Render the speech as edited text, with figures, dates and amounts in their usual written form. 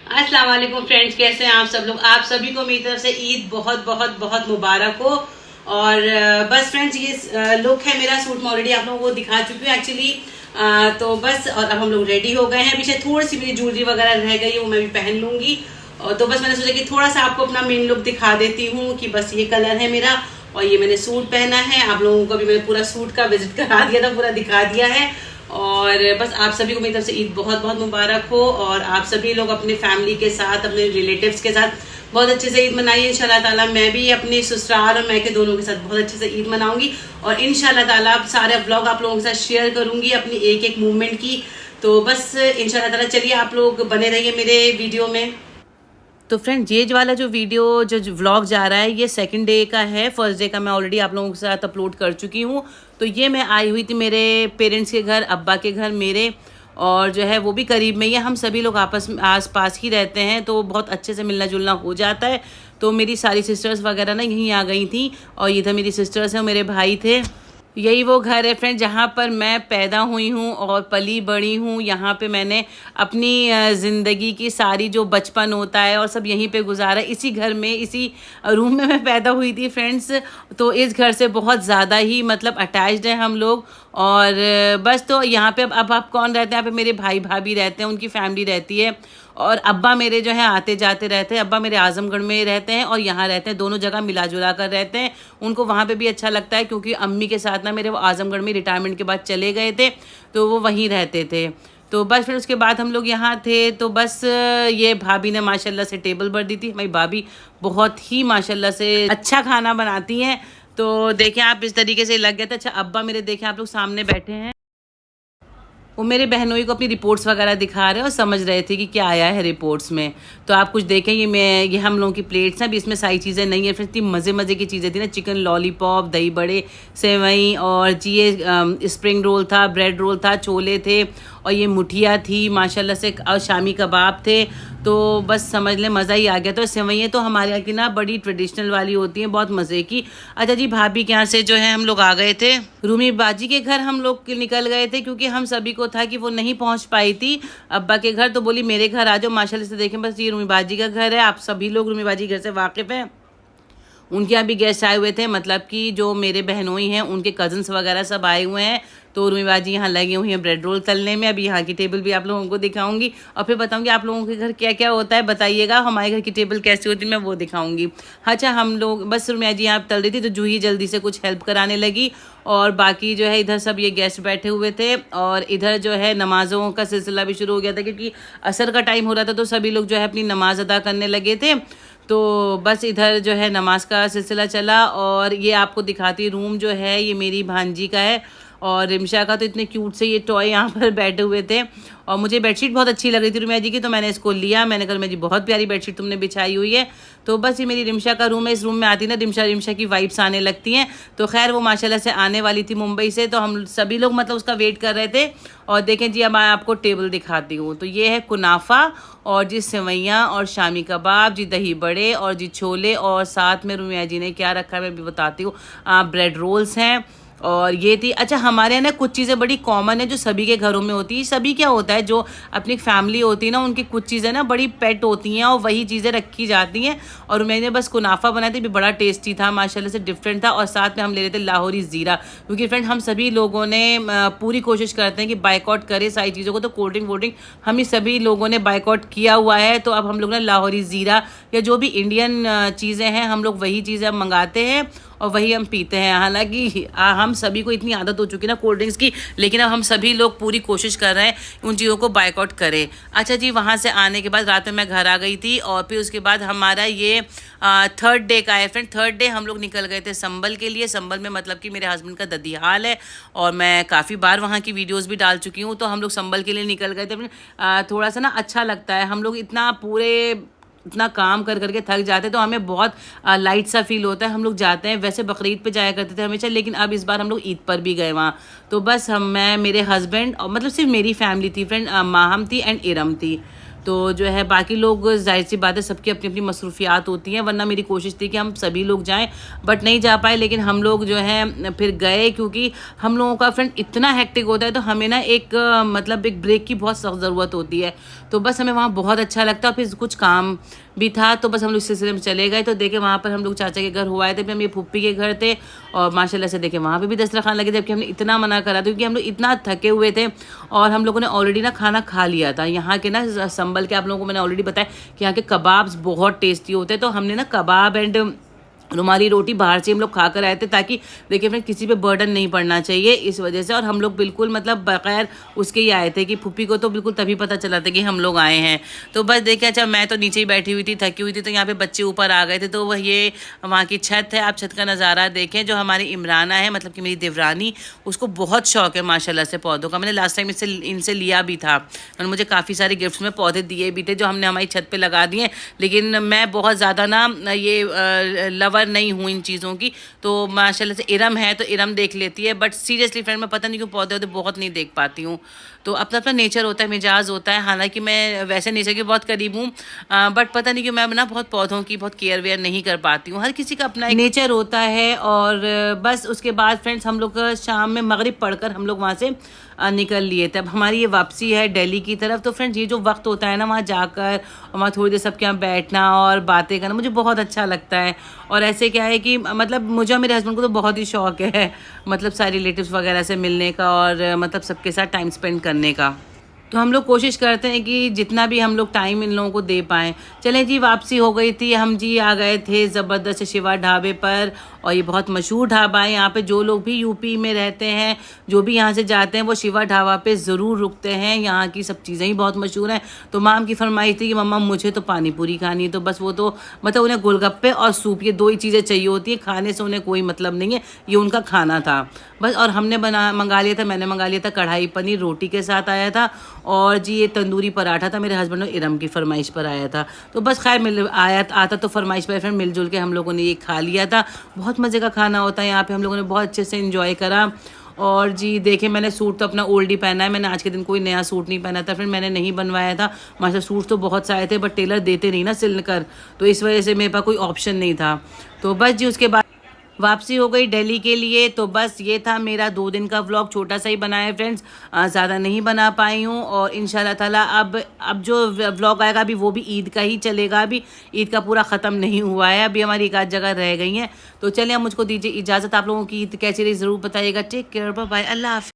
अस्सलाम वालेकुम फ्रेंड्स, कैसे हैं आप सब लोग। आप सभी को मेरी तरफ से ईद बहुत बहुत बहुत मुबारक हो। और बस फ्रेंड्स, ये लुक है मेरा। सूट मैं ऑलरेडी आप लोगों को दिखा चुकी हूँ एक्चुअली। तो बस, और अब हम लोग रेडी हो गए हैं। पीछे थोड़ी सी मेरी ज्वेलरी वगैरह रह गई है, वो मैं भी पहन लूंगी। और तो बस मैंने सोचा कि थोड़ा सा आपको अपना मेन लुक दिखा देती हूँ कि बस ये कलर है मेरा और ये मैंने सूट पहना है। आप लोगों को भी मैंने पूरा सूट का विजिट करा दिया था, पूरा दिखा दिया है। और बस आप सभी को मेरी तरफ से ईद बहुत बहुत मुबारक हो। और आप सभी लोग अपने फैमिली के साथ, अपने रिलेटिव्स के साथ बहुत अच्छे से ईद मनाइए इंशाल्लाह ताला। मैं भी अपने ससुराल और मैके दोनों के साथ बहुत अच्छे से ईद मनाऊंगी और इंशाल्लाह ताला सारे व्लॉग आप लोगों के साथ शेयर करूंगी अपनी एक एक मूवमेंट की। तो बस इंशाल्लाह ताला चलिए आप लोग बने रहिए मेरे वीडियो में। तो फ्रेंड्स, ये वाला जो वीडियो जो व्लॉग जा रहा है ये सेकंड डे का है। फर्स्ट डे का मैं ऑलरेडी आप लोगों के साथ अपलोड कर चुकी हूँ। तो ये मैं आई हुई थी मेरे पेरेंट्स के घर, अब्बा के घर मेरे, और जो है वो भी करीब में ही है। हम सभी लोग आपस में आस पास ही रहते हैं तो बहुत अच्छे से मिलना जुलना हो जाता है। तो मेरी सारी सिस्टर्स वगैरह ना यहीं आ गई थी और ये था मेरी सिस्टर्स हैं और मेरे भाई थे। यही वो घर है फ्रेंड जहाँ पर मैं पैदा हुई हूँ और पली बड़ी हूँ। यहाँ पे मैंने अपनी ज़िंदगी की सारी जो बचपन होता है और सब यहीं पे गुजारा। इसी घर में, इसी रूम में मैं पैदा हुई थी फ्रेंड्स। तो इस घर से बहुत ज़्यादा ही मतलब अटैच्ड हैं हम लोग। और बस, तो यहाँ पे अब आप कौन रहते हैं, यहाँ पे मेरे भाई भाभी रहते हैं, उनकी फैमिली रहती है। और अब्बा मेरे जो है आते जाते रहते हैं। अब्बा मेरे आजमगढ़ में रहते हैं और यहाँ रहते हैं, दोनों जगह मिला जुला कर रहते हैं। उनको वहाँ पे भी अच्छा लगता है क्योंकि अम्मी के साथ ना मेरे वो आजमगढ़ में रिटायरमेंट के बाद चले गए थे तो वो वहीं रहते थे। तो बस फिर उसके बाद हम लोग यहाँ थे। तो बस ये भाभी ने माशाल्लाह से टेबल भर दी थी। हमारी भाभी बहुत ही माशाल्लाह से अच्छा खाना बनाती हैं। तो देखें आप, इस तरीके से लग गया था। अच्छा, अब्बा मेरे देखें आप लोग सामने बैठे हैं, वो मेरे बहनोई को अपनी रिपोर्ट्स वगैरह दिखा रहे हैं और समझ रहे थे कि क्या आया है रिपोर्ट्स में। तो आप कुछ देखें, ये हम लोगों की प्लेट्स हैं। अभी इसमें सारी चीज़ें नहीं है, फिर इतनी मज़े मज़े की चीज़ें थी ना। चिकन लॉलीपॉप, दही बड़े, सेवई, और जी ये स्प्रिंग रोल था, ब्रेड रोल था, छोले थे, और ये मुठिया थी माशाल्लाह से, और शामी कबाब थे। तो बस समझ लें मज़ा ही आ गया। तो सेवइयाँ तो हमारे यहाँ की ना बड़ी ट्रेडिशनल वाली होती हैं, बहुत मज़े की। अच्छा जी, भाभी के यहाँ से जो है हम लोग आ गए थे। रूमी बाजी के घर हम लोग निकल गए थे क्योंकि हम सभी को था कि वो नहीं पहुँच पाई थी अब्बा के घर। तो बोली मेरे घर आ जाओ। माशाल्लाह से देखें, बस ये रूमी बाजी का घर है। आप सभी लोग रूमी बाजी घर से वाकिफ़ हैं। उनके यहाँ भी गेस्ट आए हुए थे, मतलब कि जो मेरे बहनोई हैं उनके कज़न्स वगैरह सब आए हुए हैं। तो उर्मी बाजी यहाँ लगी हुई हैं ब्रेड रोल तलने में। अभी यहाँ की टेबल भी आप लोगों को दिखाऊंगी और फिर बताऊंगी आप लोगों के घर क्या क्या होता है, बताइएगा। हमारे घर की टेबल कैसी होती है मैं वो दिखाऊंगी। अच्छा, हम लोग बस रुमिया जी यहाँ तल रही थी तो जूही जल्दी से कुछ हेल्प कराने लगी। और बाकी जो है इधर सब ये गेस्ट बैठे हुए थे और इधर जो है नमाज़ों का सिलसिला भी शुरू हो गया था क्योंकि असर का टाइम हो रहा था। तो सभी लोग जो है अपनी नमाज अदा करने लगे थे। तो बस इधर जो है नमाज का सिलसिला चला। और ये आपको दिखाती, रूम जो है ये मेरी भांजी का है और रिमशा का। तो इतने क्यूट से ये टॉय यहाँ पर बैठे हुए थे और मुझे बेडशीट बहुत अच्छी लग रही थी रुमिया जी की, तो मैंने इसको लिया। मैंने कहा रुमिया जी बहुत प्यारी बेडशीट तुमने बिछाई हुई है। तो बस ये मेरी रिमशा का रूम है। इस रूम में आती ना रिमशा की वाइब्स आने लगती हैं। तो खैर वो माशाल्लाह से आने वाली थी मुंबई से, तो हम सभी लोग मतलब उसका वेट कर रहे थे। और देखें जी, अब मैं आपको टेबल दिखाती हूँ। तो ये है कुनाफा और जी सेवइयाँ और शामी कबाब, जी दही बड़े और जी छोले, और साथ में रुमिया जी ने क्या रखा है मैं भी बताती हूँ। ब्रेड रोल्स हैं और ये थी। अच्छा, हमारे यहाँ ना कुछ चीज़ें बड़ी कॉमन है जो सभी के घरों में होती है। सभी क्या होता है, जो अपनी फैमिली होती है ना उनकी कुछ चीज़ें ना बड़ी पेट होती हैं और वही चीज़ें रखी जाती हैं। और मैंने बस कुनाफा बनाया था, भी बड़ा टेस्टी था माशाल्लाह से, डिफरेंट था। और साथ में हम ले रहे थे लाहौरी ज़ीरा, क्योंकि फ्रेंड हम सभी लोगों ने पूरी कोशिश करते हैं कि बाइकआउट करें सारी चीज़ों को। तो कोल्ड ड्रिंक वोल्ड ड्रिंक हम ही सभी लोगों ने बाइकआउट किया हुआ है। तो अब हम लोग ना लाहौरी ज़ीरा या जो भी इंडियन चीज़ें हैं हम लोग वही चीज़ें अब मंगाते हैं और वही हम पीते हैं। हालांकि हम सभी को इतनी आदत हो चुकी है ना कोल्ड ड्रिंक्स की, लेकिन अब हम सभी लोग पूरी कोशिश कर रहे हैं उन चीज़ों को बाइकआउट करें। अच्छा जी, वहाँ से आने के बाद रात में मैं घर आ गई थी और फिर उसके बाद हमारा ये थर्ड डे का है फ्रेंड। थर्ड डे हम लोग निकल गए थे संबल के लिए। संबल में मतलब कि मेरे हस्बैंड का ददिहाल है और मैं काफ़ी बार वहाँ की वीडियोज़ भी डाल चुकी हूँ। तो हम लोग संबल के लिए निकल गए थे। थोड़ा सा ना अच्छा लगता है, हम लोग इतना काम कर करके थक जाते हैं तो हमें बहुत लाइट सा फील होता है। हम लोग जाते हैं, वैसे बकरीद पे जाया करते थे हमेशा, लेकिन अब इस बार हम लोग ईद पर भी गए वहाँ। तो बस मैं, मेरे हस्बैंड और मतलब सिर्फ मेरी फैमिली थी फ्रेंड, माहम थी एंड इरम थी। तो जो है बाकी लोग जाहिर सी बात है सबकी अपनी अपनी मसरूफियात होती हैं, वरना मेरी कोशिश थी कि हम सभी लोग जाएं बट नहीं जा पाए। लेकिन हम लोग जो है फिर गए क्योंकि हम लोगों का फ्रेंड इतना हेक्टिक होता है तो हमें ना एक मतलब एक ब्रेक की बहुत सख्त ज़रूरत होती है। तो बस हमें वहाँ बहुत अच्छा लगता है। फिर कुछ काम भी था तो बस हम लोग इस सिलसिले में चले गए। तो देखे वहाँ पर हम लोग चाचा के घर हुआ आए थे, फिर हम ये फुप्पी के घर थे और माशाल्लाह से देखे वहाँ पे भी दस्तरखान लगे थे, जबकि हमने इतना मना करा था क्योंकि हम लोग इतना थके हुए थे और हम लोगों ने ऑलरेडी ना खाना खा लिया था। यहाँ के ना संभल के आप लोगों को मैंने ऑलरेडी बताया कि यहाँ के कबाब्स बहुत टेस्टी होते हैं। तो हमने ना कबाब एंड रुमाली रोटी बाहर से हम लोग खा कर आए थे ताकि देखिए फ्रेंड किसी पे बर्डन नहीं पड़ना चाहिए इस वजह से। और हम लोग बिल्कुल मतलब बगैर उसके ही आए थे कि फुप्पी को तो बिल्कुल तभी पता चला था कि हम लोग आए हैं। तो बस देखिए अच्छा मैं तो नीचे ही बैठी हुई थी, थकी हुई थी, तो यहाँ पे बच्चे ऊपर आ गए थे। तो वह ये वहाँ की छत है, आप छत का नज़ारा देखें। जो हमारी इमराना है मतलब कि मेरी देवरानी, उसको बहुत शौक है माशाल्लाह से पौधों का। मैंने लास्ट टाइम इनसे लिया भी था और मुझे काफ़ी सारे गिफ्ट्स में पौधे दिए भी थे जो हमने हमारी छत पर लगा दिए। लेकिन मैं बहुत ज़्यादा ना ये लवर नहीं हूँ इन चीज़ों की। तो माशाल्लाह से इरम है तो इरम देख लेती है, बट सीरियसली फ्रेंड मैं पता नहीं क्यों पौधे वौधे बहुत नहीं देख पाती हूँ। तो अपना अपना नेचर होता है, मिजाज होता है। हालांकि मैं वैसे नेचर के बहुत करीब हूँ बट पता नहीं क्यों मैं ना बहुत पौधों की बहुत केयर वेयर नहीं कर पाती हूँ। हर किसी का अपना एक नेचर होता है। और बस उसके बाद फ्रेंड्स हम लोग शाम में मगरिब पढ़कर हम लोग वहाँ से निकल लिए थे। अब हमारी ये वापसी है दिल्ली की तरफ। तो फ्रेंड्स ये जो वक्त होता है ना वहाँ जाकर और वहाँ थोड़ी देर सबके यहाँ बैठना और बातें करना मुझे बहुत अच्छा लगता है। और ऐसे क्या है कि मतलब मुझे और मेरे हस्बैंड को तो बहुत ही शौक है मतलब सारे रिलेटिव्स वगैरह से मिलने का और मतलब सबके साथ टाइम स्पेंड करने का। तो हम लोग कोशिश करते हैं कि जितना भी हम लोग टाइम इन लोगों को दे पाएँ। चलें जी वापसी हो गई थी, हम जी आ गए थे ज़बरदस्त शिवा ढाबे पर। और ये बहुत मशहूर ढाबा है। यहाँ पे जो लोग भी यूपी में रहते हैं, जो भी यहाँ से जाते हैं, वो शिवा ढाबा पे ज़रूर रुकते हैं। यहाँ की सब चीज़ें ही बहुत मशहूर हैं। तो माम की फरमाइश थी कि मम्मा मुझे तो पानी पूरी खानी है। तो बस वो तो मतलब उन्हें गोलगप्पे और सूप ये दो ही चीज़ें चाहिए होती हैं, खाने से उन्हें कोई मतलब नहीं है, ये उनका खाना था बस। और हमने मंगा लिया था, मैंने मंगा लिया था कढ़ाई पनीर रोटी के साथ आया था। और जी ये तंदूरी पराठा था, मेरे हस्बैंड और इरम की फरमाइश पर आया था। तो बस खैर मिल आया आता तो फरमाइश पर फिर मिलजुल के हम लोगों ने ये खा लिया था। बहुत मज़े का खाना होता है यहाँ पे, हम लोगों ने बहुत अच्छे से इंजॉय करा। और जी देखिए मैंने सूट तो अपना ओल्ड ही पहना है, मैंने आज के दिन कोई नया सूट नहीं पहना था, फिर मैंने नहीं बनवाया था। माशा सूट तो बहुत सारे थे बट टेलर देते नहीं ना सिल कर, तो इस वजह से मेरे पास कोई ऑप्शन नहीं था। तो बस जी उसके बाद वापसी हो गई दिल्ली के लिए। तो बस ये था मेरा 2 दिन का व्लॉग, छोटा सा ही बनाया है फ्रेंड्स, ज़्यादा नहीं बना पाई हूँ। और इंशाल्लाह ताला अब जो व्लॉग आएगा अभी वो भी ईद का ही चलेगा। अभी ईद का पूरा ख़त्म नहीं हुआ है, अभी हमारी एक आध जगह रह गई हैं। तो चलिए अब मुझको दीजिए इजाज़त। आप लोगों की ईद कैसी रही ज़रूर बताइएगा। टेक केयर, बाय बाय, अल्लाह हाफ़िज़।